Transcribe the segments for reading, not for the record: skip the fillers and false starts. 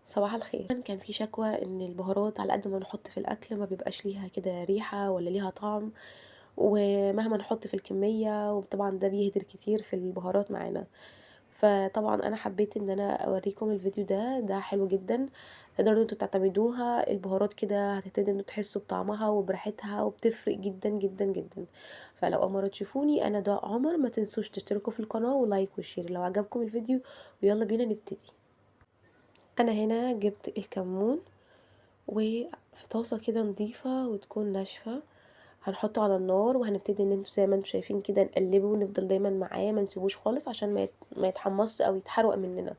صباح الخير. كان في شكوى ان البهارات على قد ما نحط في الاكل ما بيبقاش ليها كده ريحة ولا ليها طعم، ومهما نحط في الكمية، وطبعا ده بيهدر كتير في البهارات معانا. فطبعا انا حبيت ان انا اوريكم الفيديو ده حلو جدا. تقدروا انتوا تعتمدوها، البهارات كده هتبتدي انتوا تحسوا بطعمها وبريحتها وبتفرق جدا جدا جدا. فلو اول مرة تشوفوني، انا ده عمر. ما تنسوش تشتركوا في القناة ولايك وشير لو عجبكم الفيديو، ويلا بينا نبتدي. انا هنا جبت الكمون، وفي طاسة كده نضيفة وتكون ناشفة هنحطه على النار، وهنبتدي ان انتوا زي ما انتوا شايفين كده نقلبه ونفضل دايما معاه، ما نسيبوش خالص عشان ما يتحمصش او يتحرق مننا.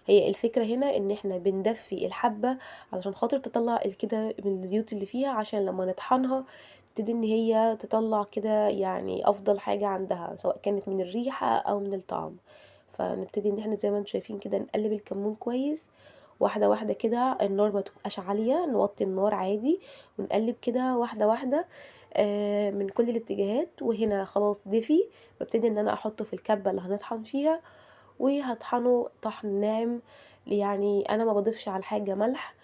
هي الفكرة هنا ان احنا بندفي الحبة علشان خاطر تطلع كده من الزيوت اللي فيها، عشان لما نطحنها تبتدي ان هي تطلع كده يعني افضل حاجة عندها، سواء كانت من الريحة او من الطعم. فنبتدي ان احنا زي ما انتوا شايفين كده نقلب الكمون كويس، واحدة واحدة كده. النار ما تبقاش عالية، نوطي النار عادي ونقلب كده واحدة واحدة من كل الاتجاهات. وهنا خلاص دفي، ببتدي ان انا احطه في الكبة اللي هنطحن فيها، وهطحنه طحن ناعم. يعني انا ما بضيفش على الحاجة ملح.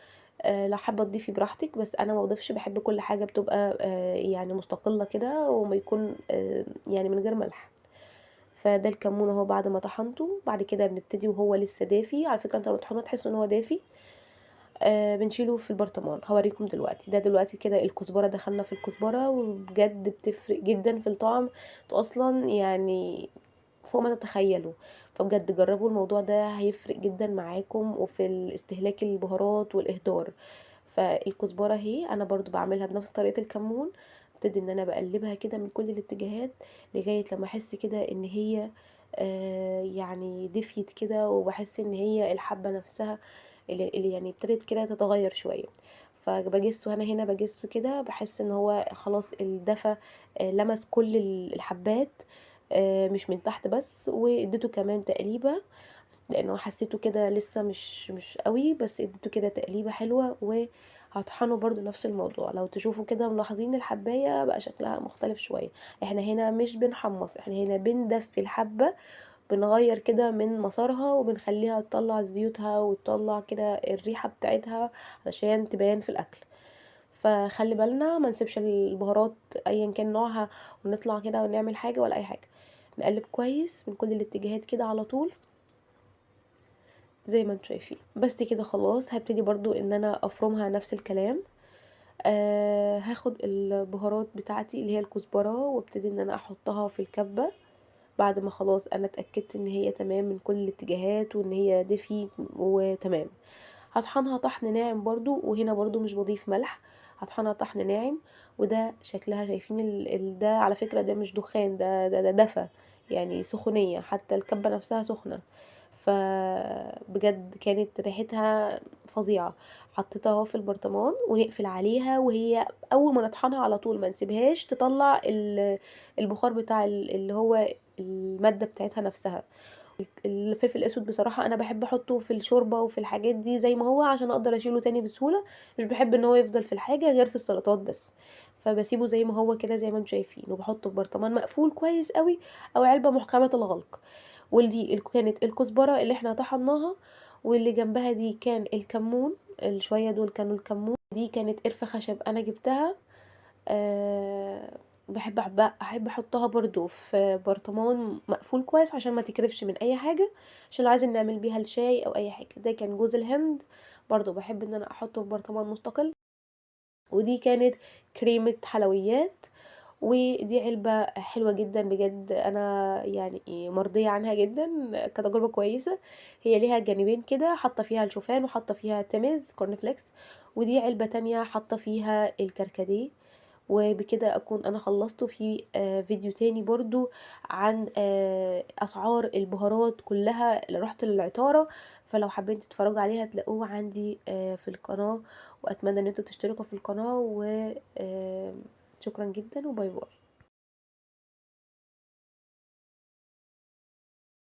لو حابة تضيفي براحتك، بس انا ما بضيفش، بحب كل حاجة بتبقى يعني مستقلة كده، وما يكون يعني من غير ملح. فده الكمون اهو بعد ما طحنته. بعد كده بنبتدي وهو لسه دافي، على فكرة انت لما تطحنه تحس ان هو دافي. بنشيله في البرطمان، هوريكم دلوقتي. ده دلوقتي كده الكزبرة، دخلنا في الكزبرة وبجد بتفرق جدا في الطعم. انتوا اصلا يعني فوق ما تتخيلوا. فبجد جربوا الموضوع ده، هيفرق جدا معاكم وفي الاستهلاك البهارات والاهدار. فالكزبرة اهي انا برضو بعملها بنفس طريقة الكمون. ابتدي ان انا بقلبها كده من كل الاتجاهات لغاية لما احس كده ان هي يعني دفيت كده، وبحس ان هي الحبة نفسها اللي يعني ابتدت كده تتغير شوية. فبجسه انا هنا، بجسه كده بحس ان هو خلاص الدفى لمس كل الحبات، مش من تحت بس. واديته كمان تقليبة، لانه حسيته كده لسه مش قوي، بس اديته كده تقليبة حلوة. وهطحنه برضو نفس الموضوع. لو تشوفوا كده ملاحظين الحباية بقى شكلها مختلف شوية. احنا هنا مش بنحمص، احنا هنا بندفي الحبة، بنغير كده من مسارها وبنخليها تطلع زيوتها وتطلع كده الريحة بتاعتها علشان تبان في الاكل. فخلي بالنا ما نسيبش البهارات ايا كان نوعها ونطلع كده ونعمل حاجة ولا اي حاجة. نقلب كويس من كل الاتجاهات كده على طول زي ما انتوا شايفين. بس كده خلاص. هبتدي برضو ان انا افرمها نفس الكلام. هاخد البهارات بتاعتي اللي هي الكزبرة، وابتدي ان انا احطها في الكبة بعد ما خلاص انا اتأكدت ان هي تمام من كل الاتجاهات وان هي دفي وتمام. هطحنها طحن ناعم برضو، وهنا برضو مش بضيف ملح. هطحنها طحن ناعم. وده شكلها شايفين ده على فكرة ده مش دخان، ده دفى، يعني سخونية، حتى الكبة نفسها سخنة. فبجد كانت ريحتها فظيعة. حطيتها اهو في البرطمان ونقفل عليها، وهي اول ما نطحنها على طول ما نسيبهاش تطلع البخار بتاع اللي هو المادة بتاعتها نفسها. الفلفل الاسود بصراحة انا بحب احطه في الشوربة وفي الحاجات دي زي ما هو، عشان اقدر اشيله تاني بسهولة. مش بحب ان هو يفضل في الحاجة غير في السلطات بس. فبسيبه زي ما هو كده زي ما انتم شايفين، وبحطه في برطمان مقفول كويس قوي، او علبة محكمة الغلق. ودي كانت الكزبرة اللي احنا طحناها، واللي جنبها دي كان الكمون. الشوية دول كانوا الكمون. دي كانت قرفة خشب انا جبتها. أه احب احطها برضو في برطمان مقفول كويس عشان ما تكرفش من اي حاجة، عشان لو عايزين نعمل بيها الشاي او اي حاجة. ده كان جوز الهند، برضو بحب ان انا احطه في برطمان مستقل. ودي كانت كريمة حلويات. ودي علبة حلوة جدا بجد، انا يعني مرضية عنها جدا، كتجربة كويسة. هي ليها جانبين كده، حاطة فيها الشوفان وحاطة فيها تمز كورن فليكس. ودي علبة تانية حاطة فيها الكركديه. وبكده اكون انا خلصت. في فيديو تاني برضو عن اسعار البهارات كلها اللي رحت للعطارة، فلو حابين تتفرجوا عليها تلاقوه عندي في القناة. واتمنى ان انتوا تشتركوا في القناة. وشكرا جدا وباي باي.